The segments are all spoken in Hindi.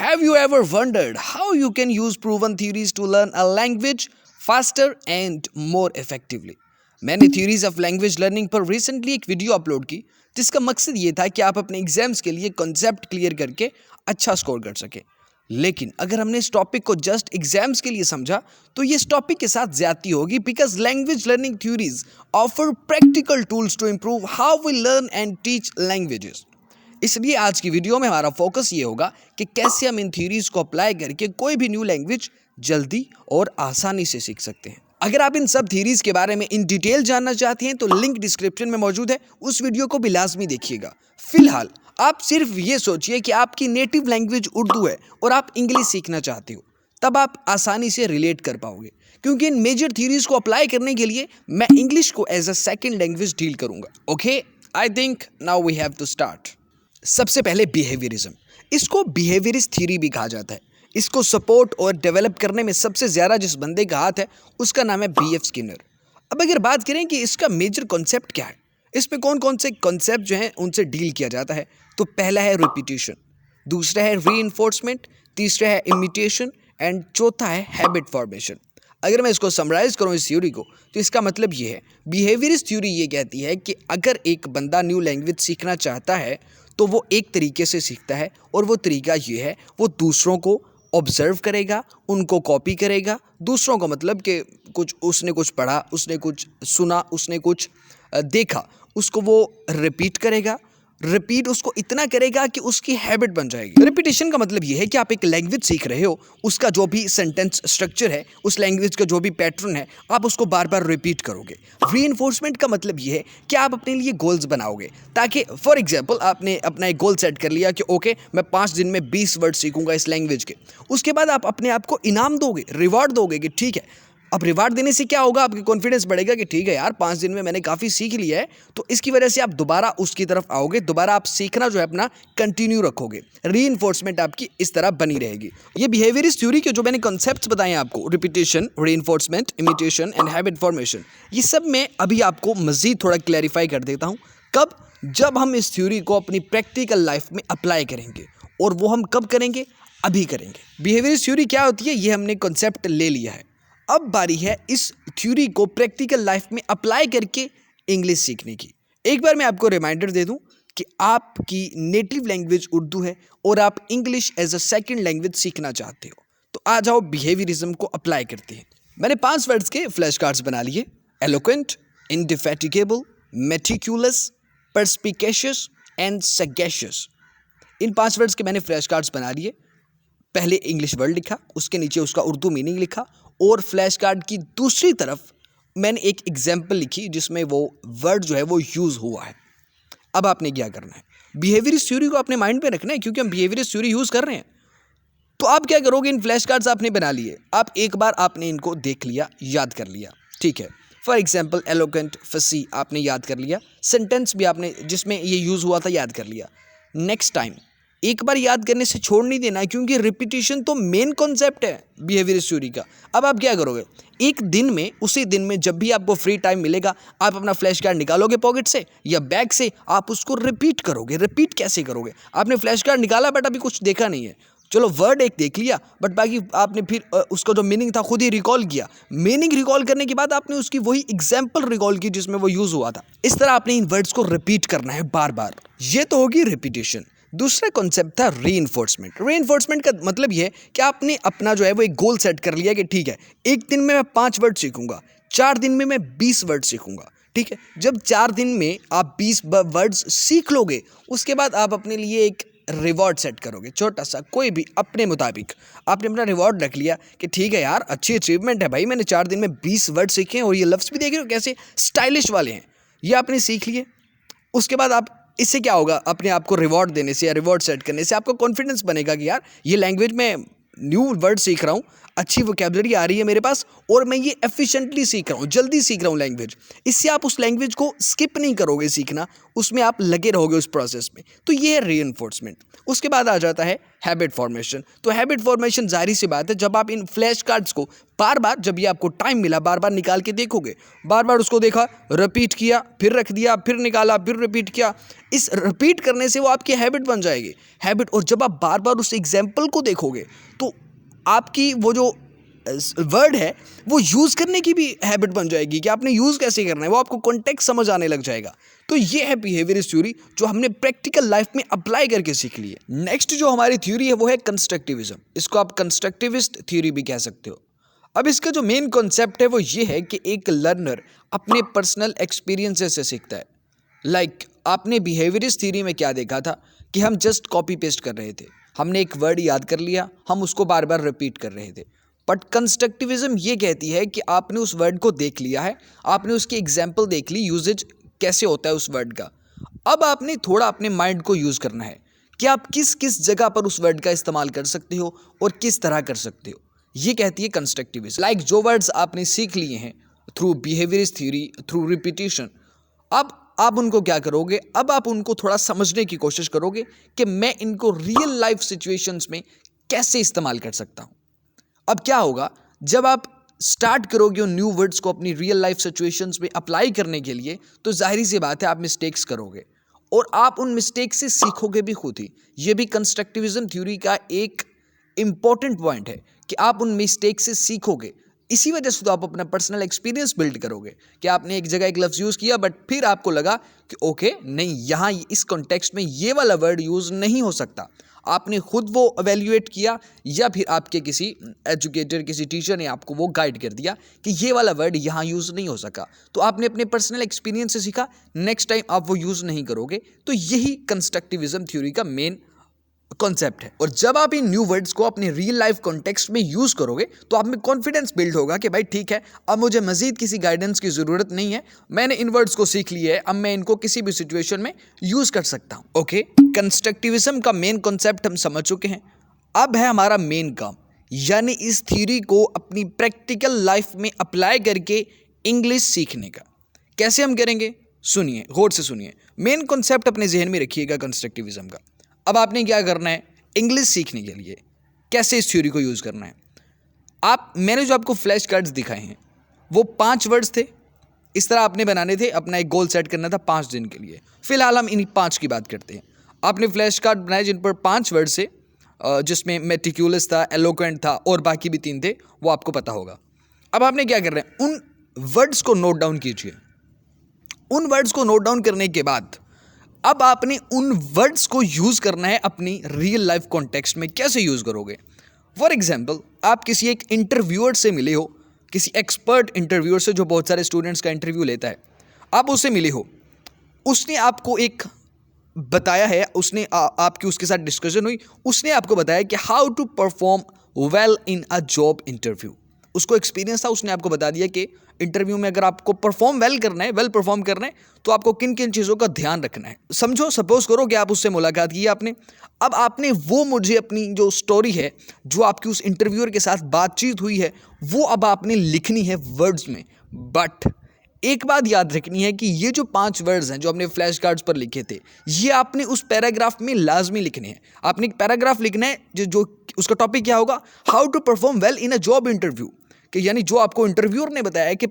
Have you ever wondered how you can use proven theories to learn a language faster and more effectively? मैंने थ्योरीज ऑफ लैंग्वेज लर्निंग पर रिसेंटली एक वीडियो अपलोड की जिसका मकसद ये था कि आप अपने एग्जाम्स के लिए कॉन्सेप्ट क्लियर करके अच्छा स्कोर कर सके। लेकिन अगर हमने इस टॉपिक को जस्ट एग्जाम्स के लिए समझा तो ये इस टॉपिक के साथ ज्यादती होगी, because language learning theories offer practical tools to improve how we learn and teach languages. इसलिए आज की वीडियो में हमारा फोकस ये होगा कि कैसे हम इन थ्योरीज को अप्लाई करके कोई भी न्यू लैंग्वेज जल्दी और आसानी से सीख सकते हैं। अगर आप इन सब थ्योरीज के बारे में इन डिटेल जानना चाहते हैं तो लिंक डिस्क्रिप्शन में मौजूद है, उस वीडियो को भी लाजमी देखिएगा। फिलहाल आप सिर्फ ये सोचिए कि आपकी नेटिव लैंग्वेज उर्दू है और आप इंग्लिश सीखना चाहते हो, तब आप आसानी से रिलेट कर पाओगे, क्योंकि इन मेजर थ्योरीज को अप्लाई करने के लिए मैं इंग्लिश को as a second language deal करूंगा। Okay, I think now we have to start. सबसे पहले बिहेवियरिज्म, इसको बिहेवियरिस्ट थ्योरी भी कहा जाता है। इसको सपोर्ट और डेवलप करने में सबसे ज़्यादा जिस बंदे का हाथ है उसका नाम है बी.एफ. स्किनर। अब अगर बात करें कि इसका मेजर कॉन्सेप्ट क्या है, इसमें कौन कौन से कॉन्सेप्ट जो हैं उनसे डील किया जाता है, तो पहला है रिपीटिशन, दूसरा है रीइंफोर्समेंट, तीसरा है इमिटेशन एंड चौथा है हैबिट फॉर्मेशन। अगर मैं इसको समराइज़ करूँ इस थ्योरी को तो इसका मतलब ये है, बिहेवियरिस्ट थ्योरी ये कहती है कि अगर एक बंदा न्यू लैंग्वेज सीखना चाहता है तो वो एक तरीके से सीखता है, और वो तरीका ये है वो दूसरों को ऑब्जर्व करेगा, उनको कॉपी करेगा। दूसरों को मतलब कि उसने कुछ पढ़ा, उसने कुछ सुना, उसने कुछ देखा, उसको वो रिपीट करेगा। रिपीट उसको इतना करेगा कि उसकी हैबिट बन जाएगी। रिपीटिशन का मतलब ये है कि आप एक लैंग्वेज सीख रहे हो, उसका जो भी सेंटेंस स्ट्रक्चर है, उस लैंग्वेज का जो भी पैटर्न है, आप उसको बार बार रिपीट करोगे। रीइंफोर्समेंट का मतलब ये है कि आप अपने लिए गोल्स बनाओगे, ताकि फॉर एग्जांपल आपने अपना एक गोल सेट कर लिया कि ओके मैं 5 दिन में 20 वर्ड सीखूंगा इस लैंग्वेज के। उसके बाद आप अपने आप को इनाम दोगे, रिवॉर्ड दोगे कि ठीक है। अब रिवार्ड देने से क्या होगा, आपकी कॉन्फिडेंस बढ़ेगा कि ठीक है यार 5 दिन में मैंने काफ़ी सीख लिया है, तो इसकी वजह से आप दोबारा उसकी तरफ आओगे, दोबारा आप सीखना जो है अपना कंटिन्यू रखोगे। रीइंफोर्समेंट आपकी इस तरह बनी रहेगी। ये बिहेवियरिस्ट थ्योरी के जो मैंने कॉन्सेप्ट्स बताए हैं आपको, repetition, reinforcement, imitation and habit formation, ये सब मैं अभी आपको मज़ीद थोड़ा क्लैरिफाई कर देता हूँ। कब? जब हम इस थ्योरी को अपनी प्रैक्टिकल लाइफ में अप्लाई करेंगे। और वो हम कब करेंगे? अभी करेंगे। बिहेवियरिस्ट थ्योरी क्या होती है ये हमने कॉन्सेप्ट ले लिया है। अब बारी है इस थ्योरी को प्रैक्टिकल लाइफ में अप्लाई करके इंग्लिश सीखने की। एक बार मैं आपको रिमाइंडर दे दूं कि आपकी नेटिव लैंग्वेज उर्दू है और आप English as a second language सीखना चाहते हो, तो आ जाओ बिहेवियरिज्म को अप्लाई करते हैं। मैंने 5 वर्ड्स के फ्लैश कार्ड्स बना लिए: eloquent, indefatigable, meticulous, perspicacious and sagacious. इन 5 वर्ड्स के मैंने फ्लैश कार्ड्स बना लिए। पहले इंग्लिश वर्ड लिखा, उसके नीचे उसका उर्दू मीनिंग लिखा, और फ्लैश कार्ड की दूसरी तरफ मैंने एक एग्जाम्पल लिखी जिसमें वो वर्ड जो है वो यूज़ हुआ है। अब आपने क्या करना है, बिहेवियरिस्ट थ्योरी को अपने माइंड पे रखना है, क्योंकि हम बिहेवियरिस्ट थ्योरी यूज़ कर रहे हैं। तो आप क्या करोगे, इन फ्लैश कार्ड्स आपने बना लिए, आप एक बार आपने इनको देख लिया, याद कर लिया, ठीक है। फॉर एग्जाम्पल एलोक्वेंट, फसी आपने याद कर लिया, सेंटेंस भी आपने जिसमें ये यूज़ हुआ था याद कर लिया। नेक्स्ट टाइम एक बार याद करने से छोड़ नहीं देना, क्योंकि रिपीटिशन तो मेन कॉन्सेप्ट है बिहेवियरिस्ट थ्योरी का। अब आप क्या करोगे, एक दिन में, उसी दिन में जब भी आपको फ्री टाइम मिलेगा, आप अपना फ्लैश कार्ड निकालोगे पॉकेट से या बैग से, आप उसको रिपीट करोगे। रिपीट कैसे करोगे, आपने फ्लैश कार्ड निकाला बट अभी कुछ देखा नहीं है, चलो वर्ड एक देख लिया, बट बाकी आपने फिर उसका जो मीनिंग था खुद ही रिकॉल किया। मीनिंग रिकॉल करने के बाद आपने उसकी वही एग्जाम्पल रिकॉल की जिसमें वो यूज़ हुआ था। इस तरह आपने इन वर्ड्स को रिपीट करना है बार बार। ये तो होगी रिपीटिशन। दूसरा कॉन्सेप्ट था रीइंफोर्समेंट। रीइंफोर्समेंट का मतलब ये है कि आपने अपना जो है वो एक गोल सेट कर लिया कि ठीक है, एक दिन में मैं 5 वर्ड सीखूंगा, 4 दिन में मैं 20 वर्ड सीखूंगा, ठीक है। जब 4 दिन में आप 20 वर्ड्स सीख लोगे, उसके बाद आप अपने लिए एक रिवॉर्ड सेट करोगे, छोटा सा, कोई भी अपने मुताबिक। आपने अपना रिवॉर्ड रख लिया कि ठीक है यार, अच्छी अचीवमेंट है भाई, मैंने 4 दिन में 20 वर्ड सीखे हैं, और ये लफ्ज़ भी देख रहे हो कैसे स्टाइलिश वाले हैं, ये आपने सीख लिए। उसके बाद आप, इससे क्या होगा, अपने आप को रिवॉर्ड देने से या रिवॉर्ड सेट करने से आपको कॉन्फिडेंस बनेगा कि यार ये लैंग्वेज में न्यू वर्ड सीख रहा हूँ, अच्छी वोकैबुलरी आ रही है मेरे पास, और मैं ये एफिशिएंटली सीख रहा हूँ, जल्दी सीख रहा हूँ लैंग्वेज। इससे आप उस लैंग्वेज को स्किप नहीं करोगे सीखना, उसमें आप लगे रहोगे उस प्रोसेस में। तो ये है रीइंफोर्समेंट। उसके बाद आ जाता है हैबिट फॉर्मेशन। तो हैबिट फॉर्मेशन जाहिर सी बात है, जब आप इन फ्लैश कार्ड्स को बार बार, जब ये आपको टाइम मिला, बार बार निकाल के देखोगे, बार बार उसको देखा, रिपीट किया, फिर रख दिया, फिर निकाला, फिर रिपीट किया, इस रिपीट करने से वो आपकी हैबिट बन जाएगी। हैबिट, और जब आप बार बार उस एग्जाम्पल को देखोगे तो आपकी वो जो वर्ड है वो यूज़ करने की भी हैबिट बन जाएगी कि आपने यूज़ कैसे करना है, वो आपको कॉन्टेक्स्ट समझ आने लग जाएगा। तो ये है बिहेवियरिस्ट थ्योरी, जो हमने प्रैक्टिकल लाइफ में अप्लाई करके सीख ली है। नेक्स्ट जो हमारी थ्योरी है वो है कंस्ट्रक्टिविज्म। इसको आप कंस्ट्रक्टिविस्ट थ्योरी भी कह सकते हो। अब इसका जो मेन कॉन्सेप्ट है वो ये है कि एक लर्नर अपने पर्सनल एक्सपीरियंसेस से सीखता है। आपने बिहेवियरिस्ट थ्योरी में क्या देखा था कि हम जस्ट कॉपी पेस्ट कर रहे थे, हमने एक वर्ड याद कर लिया, हम उसको बार बार रिपीट कर रहे थे। बट कंस्ट्रक्टिविज्म ये कहती है कि आपने उस वर्ड को देख लिया है, आपने उसकी एग्जाम्पल देख ली, यूजेज कैसे होता है उस वर्ड का। अब आपने थोड़ा अपने माइंड को यूज़ करना है कि आप किस किस जगह पर उस वर्ड का इस्तेमाल कर सकते हो और किस तरह कर सकते हो। ये कहती है कंस्ट्रक्टिविज्म। जो वर्ड्स आपने सीख लिए हैं through behaviourist theory, through repetition, अब आप उनको क्या करोगे, अब आप उनको थोड़ा समझने की कोशिश करोगे कि मैं इनको रियल लाइफ सिचुएशंस में कैसे इस्तेमाल कर सकता हूँ। अब क्या होगा, जब आप स्टार्ट करोगे उन न्यू वर्ड्स को अपनी रियल लाइफ सिचुएशंस में अप्लाई करने के लिए, तो जाहिर सी बात है आप मिस्टेक्स करोगे और आप उन मिस्टेक्स से सीखोगे भी खुद ही। ये भी कंस्ट्रक्टिविज्म थ्योरी का एक इम्पॉर्टेंट पॉइंट है कि आप उन मिस्टेक्स से सीखोगे। इसी वजह से तो आप अपना पर्सनल एक्सपीरियंस बिल्ड करोगे कि आपने एक जगह एक लफ्ज़ यूज़ किया बट फिर आपको लगा कि ओके नहीं, यहाँ इस कॉन्टेक्स्ट में ये वाला वर्ड यूज़ नहीं हो सकता। आपने खुद वो एवेल्युएट किया या फिर आपके किसी एजुकेटर, किसी टीचर ने आपको वो गाइड कर दिया कि ये वाला वर्ड यहाँ यूज़ नहीं हो सका, तो आपने अपने पर्सनल एक्सपीरियंस से सीखा, नेक्स्ट टाइम आप वो यूज़ नहीं करोगे। तो यही कंस्ट्रक्टिविज्म थ्योरी का मेन कॉन्सेप्ट है। और जब आप इन न्यू वर्ड्स को अपने रियल लाइफ कॉन्टेक्स्ट में यूज करोगे तो आप में कॉन्फिडेंस बिल्ड होगा कि भाई ठीक है, अब मुझे मजीद किसी गाइडेंस की जरूरत नहीं है, मैंने इन वर्ड्स को सीख लिया है, अब मैं इनको किसी भी सिचुएशन में यूज कर सकता हूं। ओके, कंस्ट्रक्टिविज्म का मेन कॉन्सेप्ट हम समझ चुके हैं। अब है हमारा मेन काम, यानी इस थ्योरी को अपनी प्रैक्टिकल लाइफ में अप्लाई करके इंग्लिश सीखने का। कैसे हम करेंगे, सुनिए, गौर से सुनिए। मेन कॉन्सेप्ट अपने जहन में रखिएगा कंस्ट्रक्टिविज्म का। अब आपने क्या करना है, इंग्लिश सीखने के लिए कैसे इस थ्योरी को यूज़ करना है। मैंने जो आपको फ्लैश कार्ड्स दिखाए हैं वो 5 वर्ड्स थे। इस तरह आपने बनाने थे, अपना एक गोल सेट करना था 5 दिन के लिए। फिलहाल हम इन्हीं 5 की बात करते हैं। आपने फ्लैश कार्ड बनाए जिन पर 5 वर्ड से, जिसमें मेटिक्यूलस था, एलोक्वेंट था और बाकी भी 3 थे, वो आपको पता होगा। अब आपने क्या करना है, उन वर्ड्स को नोट डाउन कीजिए। उन वर्ड्स को नोट डाउन करने के बाद अब आपने उन वर्ड्स को यूज़ करना है अपनी रियल लाइफ कॉन्टेक्स्ट में। कैसे यूज़ करोगे, फॉर एग्जाम्पल आप किसी एक इंटरव्यूअर से मिले हो, किसी एक्सपर्ट इंटरव्यूअर से जो बहुत सारे स्टूडेंट्स का इंटरव्यू लेता है, आप उससे मिले हो, उसने आपको एक बताया है, उसने आपकी उसके साथ डिस्कशन हुई, उसने आपको बताया कि how to perform well in a job interview. उसको एक्सपीरियंस था, उसने आपको बता दिया कि इंटरव्यू में अगर आपको परफॉर्म वेल करना है, वेल परफॉर्म करना है, तो आपको किन किन चीज़ों का ध्यान रखना है। समझो, सपोज करो कि आप उससे मुलाकात की आपने। अब आपने वो, मुझे अपनी जो स्टोरी है, जो आपकी उस इंटरव्यूअर के साथ बातचीत हुई है, वो अब आपने लिखनी है वर्ड्स में। बट एक बात याद रखनी है कि ये जो 5 वर्ड्स हैं जो हमने फ्लैश कार्ड्स पर लिखे थे, ये आपने उस पैराग्राफ में लाजमी लिखने हैं। आपने एक पैराग्राफ लिखना है जो उसका टॉपिक क्या होगा, how to perform well in a job interview. कि यानी जो आपको इंटरव्यूअर ने बताया है कि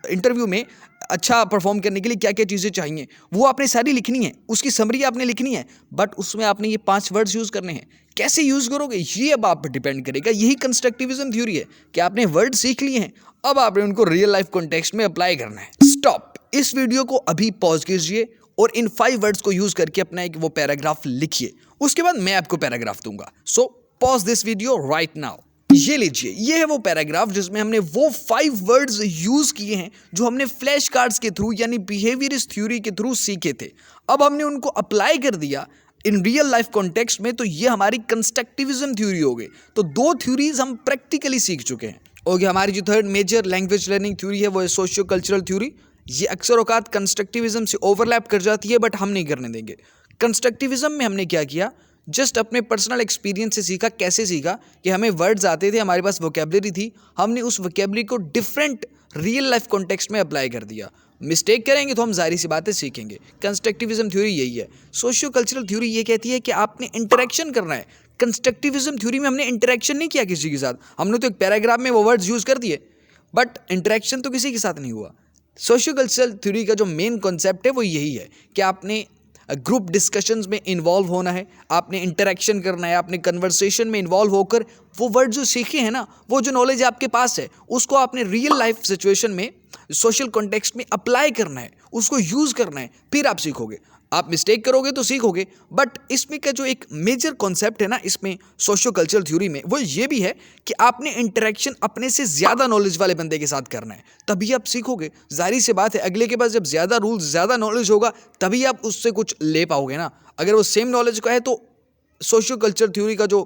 इंटरव्यू में अच्छा परफॉर्म करने के लिए क्या क्या चीज़ें चाहिए, वो आपने सारी लिखनी है, उसकी समरी आपने लिखनी है। बट उसमें आपने ये 5 वर्ड्स यूज़ करने हैं। कैसे यूज़ करोगे ये अब आप पर डिपेंड करेगा। यही कंस्ट्रक्टिविज्म थ्योरी है कि आपने वर्ड सीख लिए हैं, अब आपने उनको रियल लाइफ कॉन्टेक्स्ट में अप्लाई करना है। स्टॉप, इस वीडियो को अभी पॉज कीजिए और इन 5 वर्ड्स को यूज़ करके अपना एक वो पैराग्राफ लिखिए। उसके बाद मैं आपको पैराग्राफ दूंगा। So pause this video right now. ये लीजिए, ये है वो पैराग्राफ जिसमें हमने वो 5 वर्ड्स यूज किए हैं जो हमने फ्लैश कार्ड्स के थ्रू, यानी बिहेवियरिस्ट थ्योरी के थ्रू सीखे थे। अब हमने उनको अप्लाई कर दिया इन रियल लाइफ कॉन्टेक्स्ट में, तो ये हमारी कंस्ट्रक्टिविज्म थ्योरी हो गई। तो 2 थ्योरीज हम प्रैक्टिकली सीख चुके हैं। और हमारी जो third major language learning theory है वो है सोशियो कल्चरल थ्योरी। ये अक्सर औकात कंस्ट्रक्टिविज्म से ओवरलैप कर जाती है, बट हम नहीं करने देंगे। कंस्ट्रक्टिविज्म में हमने क्या किया, जस्ट अपने पर्सनल एक्सपीरियंस से सीखा। कैसे सीखा कि हमें वर्ड्स आते थे, हमारे पास वोकेबलरी थी, हमने उस वोकेबलरी को डिफरेंट रियल लाइफ कॉन्टेक्स्ट में अप्लाई कर दिया। मिस्टेक करेंगे तो हम जाहिर सी बातें सीखेंगे। कंस्ट्रक्टिविज्म थ्योरी यही है। सोशियो कल्चरल थ्योरी ये कहती है कि आपने इंटरेक्शन करना है। कंस्ट्रक्टिविज्म थ्योरी में हमने इंटरेक्शन नहीं किया किसी के साथ, हमने तो एक पैराग्राफ में वो वर्ड्स यूज़ कर दिए, बट इंटरेक्शन तो किसी के साथ नहीं हुआ। सोशियो कल्चरल थ्योरी का जो मेन कॉन्सेप्ट है वो यही है कि आपने ग्रुप डिस्कशंस में इन्वॉल्व होना है, आपने इंटरेक्शन करना है, आपने कन्वर्सेशन में इन्वॉल्व होकर वो वर्ड जो सीखे हैं ना, वो जो नॉलेज आपके पास है, उसको आपने रियल लाइफ सिचुएशन में, सोशल कॉन्टेक्स्ट में अप्लाई करना है, उसको यूज़ करना है, फिर आप सीखोगे। आप मिस्टेक करोगे तो सीखोगे, बट इसमें का जो एक मेजर कॉन्सेप्ट है ना इसमें सोशियो कल्चरल थ्योरी में, वो ये भी है कि आपने इंटरेक्शन अपने से ज़्यादा नॉलेज वाले बंदे के साथ करना है, तभी आप सीखोगे। जाहिर सी बात है, अगले के पास जब ज़्यादा रूल्स, ज़्यादा नॉलेज होगा, तभी आप उससे कुछ ले पाओगे ना। अगर वो सेम नॉलेज का है तो सोशियो कल्चरल थ्योरी का जो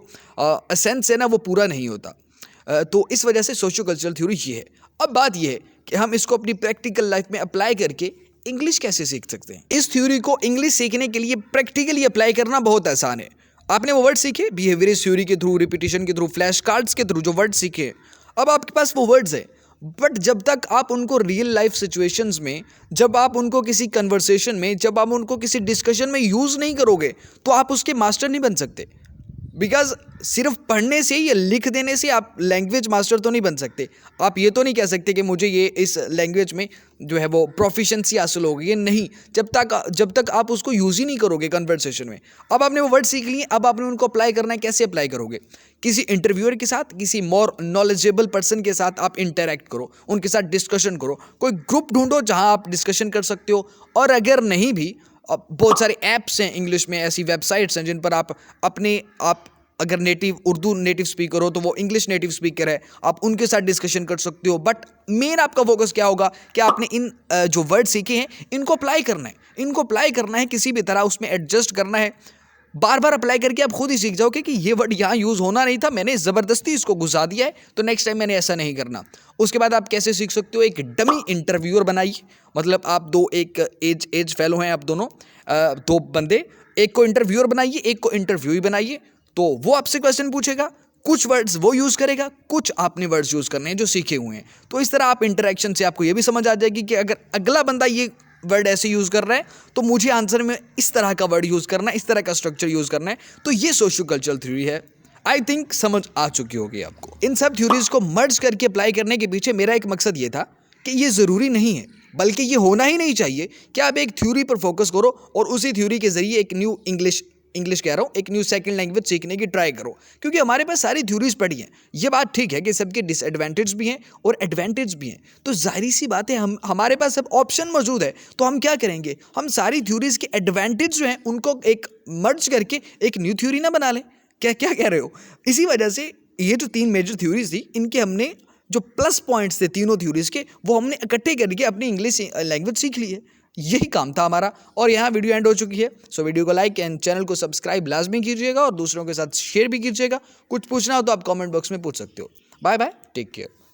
एसेंस है ना वो पूरा नहीं होता। तो इस वजह से सोशियो कल्चरल थ्योरी ये है। अब बात ये है कि हम इसको अपनी प्रैक्टिकल लाइफ में अप्लाई करके इंग्लिश कैसे सीख सकते हैं। इस थ्योरी को इंग्लिश सीखने के लिए प्रैक्टिकली अप्लाई करना बहुत आसान है। आपने वो वर्ड सीखे बिहेवियरिस्ट थ्योरी के थ्रू, रिपीटिशन के थ्रू, फ्लैश कार्ड्स के थ्रू जो वर्ड सीखे, अब आपके पास वो वर्ड्स है, बट जब तक आप उनको रियल लाइफ सिचुएशंस में, जब आप उनको किसी कन्वर्सेशन में, जब आप उनको किसी डिस्कशन में यूज़ नहीं करोगे तो आप उसके मास्टर नहीं बन सकते। बिकॉज सिर्फ पढ़ने से या लिख देने से आप लैंग्वेज मास्टर तो नहीं बन सकते। आप ये तो नहीं कह सकते कि मुझे ये इस लैंग्वेज में जो है वो प्रोफिशेंसी हासिल होगी, ये नहीं, जब तक आप उसको यूज़ ही नहीं करोगे कन्वर्सेशन में। अब आपने वो वर्ड सीख लिए, अब आपने उनको अप्लाई करना है। कैसे अप्लाई करोगे? किसी इंटरव्यूअर के साथ, किसी मोर नॉलेजेबल पर्सन के साथ आप इंटरेक्ट करो, उनके साथ डिस्कशन करो, कोई ग्रुप ढूंढो जहाँ आप डिस्कशन कर सकते हो। और अगर नहीं भी, अब बहुत सारे ऐप्स हैं इंग्लिश में, ऐसी वेबसाइट्स हैं जिन पर आप अगर उर्दू नेटिव स्पीकर हो तो वो इंग्लिश नेटिव स्पीकर है, आप उनके साथ डिस्कशन कर सकते हो। बट मेन आपका फोकस क्या होगा कि आपने इन जो वर्ड सीखे हैं इनको अप्लाई करना है, इनको अप्लाई करना है, किसी भी तरह उसमें एडजस्ट करना है। बार बार अप्लाई करके आप खुद ही सीख जाओगे कि ये वर्ड यहाँ यूज़ होना नहीं था, मैंने ज़बरदस्ती इसको घुसा दिया है, तो नेक्स्ट टाइम मैंने ऐसा नहीं करना। उसके बाद आप कैसे सीख सकते हो? एक डमी इंटरव्यूअर बनाइए। मतलब आप दो, एक एज फेलो हैं आप दोनों, दो बंदे, एक को इंटरव्यूअर बनाइए, एक को इंटरव्यूई बनाइए। तो वो आपसे क्वेश्चन पूछेगा, कुछ वर्ड्स वो यूज़ करेगा, कुछ आपने वर्ड्स यूज़ करने हैं जो सीखे हुए हैं। तो इस तरह आप इंटरेक्शन से आपको ये भी समझ आ जाएगी कि अगर अगला बंदा ये वर्ड ऐसे यूज़ कर रहा है तो मुझे आंसर में इस तरह का वर्ड यूज़ करना है, इस तरह का स्ट्रक्चर यूज़ करना है। तो ये सोशियो कल्चरल थ्योरी है। आई थिंक समझ आ चुकी होगी आपको। इन सब थ्योरीज को मर्ज करके अप्लाई करने के पीछे मेरा एक मकसद ये था कि ये ज़रूरी नहीं है, बल्कि ये होना ही नहीं चाहिए कि आप एक थ्योरी पर फोकस करो और उसी थ्योरी के ज़रिए एक न्यू इंग्लिश कह रहा हूँ, एक न्यू सेकंड लैंग्वेज सीखने की ट्राई करो। क्योंकि हमारे पास सारी थ्योरीज पड़ी हैं। ये बात ठीक है कि सबके डिसएडवांटेज भी हैं और एडवांटेज भी हैं। तो जाहिर सी बात है, हमारे पास सब ऑप्शन मौजूद है, तो हम क्या करेंगे? हम सारी थ्योरीज के एडवांटेज जो हैं उनको एक मर्ज करके एक न्यू थ्योरी ना बना लें? क्या क्या कह रहे हो? इसी वजह से ये जो 3 मेजर थ्योरीज थी, इनके हमने जो प्लस पॉइंट्स थे तीनों थ्योरीज के, वो हमने इकट्ठे करके अपनी इंग्लिश लैंग्वेज सीख ली है। यही काम था हमारा। और यहाँ वीडियो एंड हो चुकी है। सो वीडियो को लाइक एंड चैनल को सब्सक्राइब लाजमी कीजिएगा और दूसरों के साथ शेयर भी कीजिएगा। कुछ पूछना हो तो आप कमेंट बॉक्स में पूछ सकते हो। Bye bye, take care.